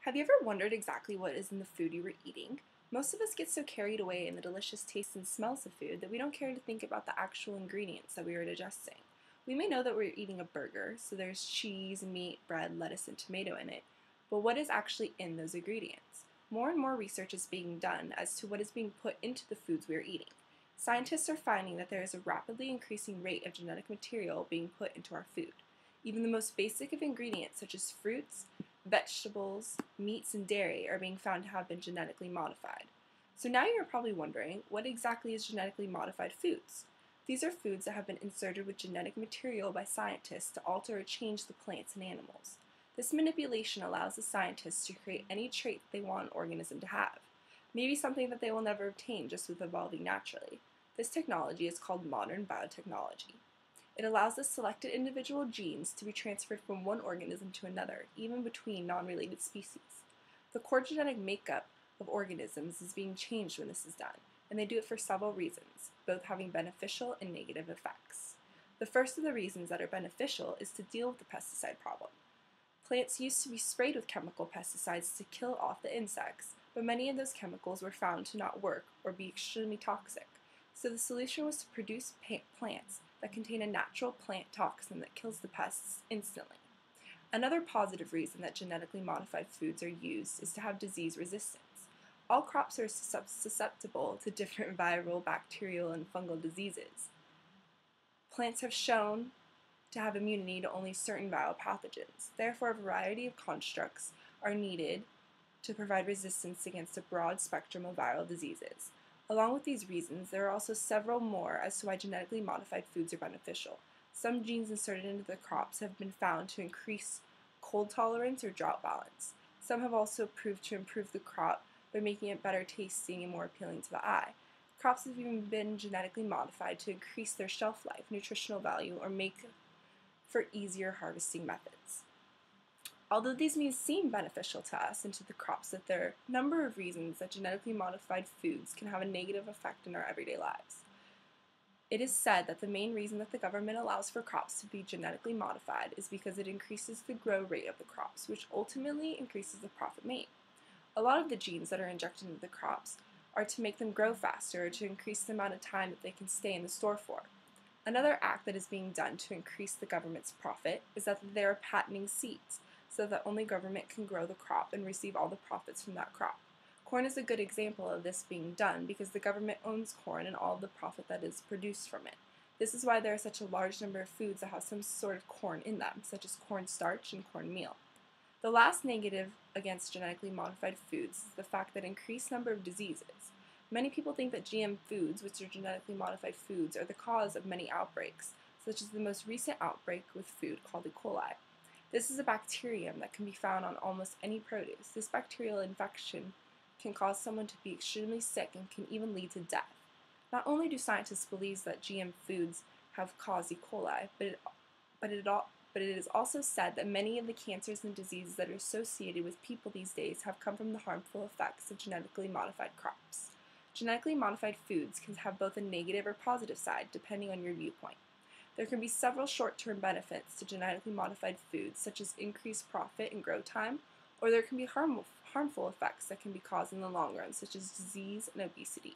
Have you ever wondered exactly what is in the food you were eating? Most of us get so carried away in the delicious tastes and smells of food that we don't care to think about the actual ingredients that we are digesting. We may know that we're eating a burger, so there's cheese, meat, bread, lettuce, and tomato in it, but what is actually in those ingredients? More and more research is being done as to what is being put into the foods we are eating. Scientists are finding that there is a rapidly increasing rate of genetic material being put into our food. Even the most basic of ingredients, such as fruits, vegetables, meats, and dairy, are being found to have been genetically modified. So now you're probably wondering, what exactly is genetically modified foods? These are foods that have been inserted with genetic material by scientists to alter or change the plants and animals. This manipulation allows the scientists to create any trait that they want an organism to have, maybe something that they will never obtain just with evolving naturally. This technology is called modern biotechnology. It allows the selected individual genes to be transferred from one organism to another, even between non-related species. The core genetic makeup of organisms is being changed when this is done, and they do it for several reasons, both having beneficial and negative effects. The first of the reasons that are beneficial is to deal with the pesticide problem. Plants used to be sprayed with chemical pesticides to kill off the insects, but many of those chemicals were found to not work or be extremely toxic. So the solution was to produce plants that contain a natural plant toxin that kills the pests instantly. Another positive reason that genetically modified foods are used is to have disease resistance. All crops are susceptible to different viral, bacterial, and fungal diseases. Plants have shown to have immunity to only certain viral pathogens. Therefore, a variety of constructs are needed to provide resistance against a broad spectrum of viral diseases. Along with these reasons, there are also several more as to why genetically modified foods are beneficial. Some genes inserted into the crops have been found to increase cold tolerance or drought balance. Some have also proved to improve the crop by making it better tasting and more appealing to the eye. Crops have even been genetically modified to increase their shelf life, nutritional value, or make for easier harvesting methods. Although these may seem beneficial to us and to the crops, that there are a number of reasons that genetically modified foods can have a negative effect in our everyday lives. It is said that the main reason that the government allows for crops to be genetically modified is because it increases the grow rate of the crops, which ultimately increases the profit made. A lot of the genes that are injected into the crops are to make them grow faster or to increase the amount of time that they can stay in the store for. Another act that is being done to increase the government's profit is that they are patenting seeds, so that only government can grow the crop and receive all the profits from that crop. Corn is a good example of this being done because the government owns corn and all of the profit that is produced from it. This is why there are such a large number of foods that have some sort of corn in them, such as cornstarch and cornmeal. The last negative against genetically modified foods is the fact that increased number of diseases. Many people think that GM foods, which are genetically modified foods, are the cause of many outbreaks, such as the most recent outbreak with food called E. coli. This is a bacterium that can be found on almost any produce. This bacterial infection can cause someone to be extremely sick and can even lead to death. Not only do scientists believe that GM foods have caused E. coli, but it is also said that many of the cancers and diseases that are associated with people these days have come from the harmful effects of genetically modified crops. Genetically modified foods can have both a negative or positive side, depending on your viewpoint. There can be several short-term benefits to genetically modified foods, such as increased profit and grow time, or there can be harmful effects that can be caused in the long run, such as disease and obesity.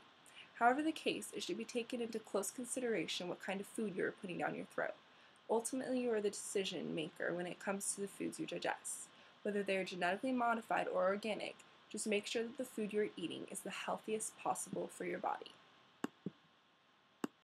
However the case, it should be taken into close consideration what kind of food you are putting down your throat. Ultimately, you are the decision maker when it comes to the foods you digest. Whether they are genetically modified or organic, just make sure that the food you are eating is the healthiest possible for your body.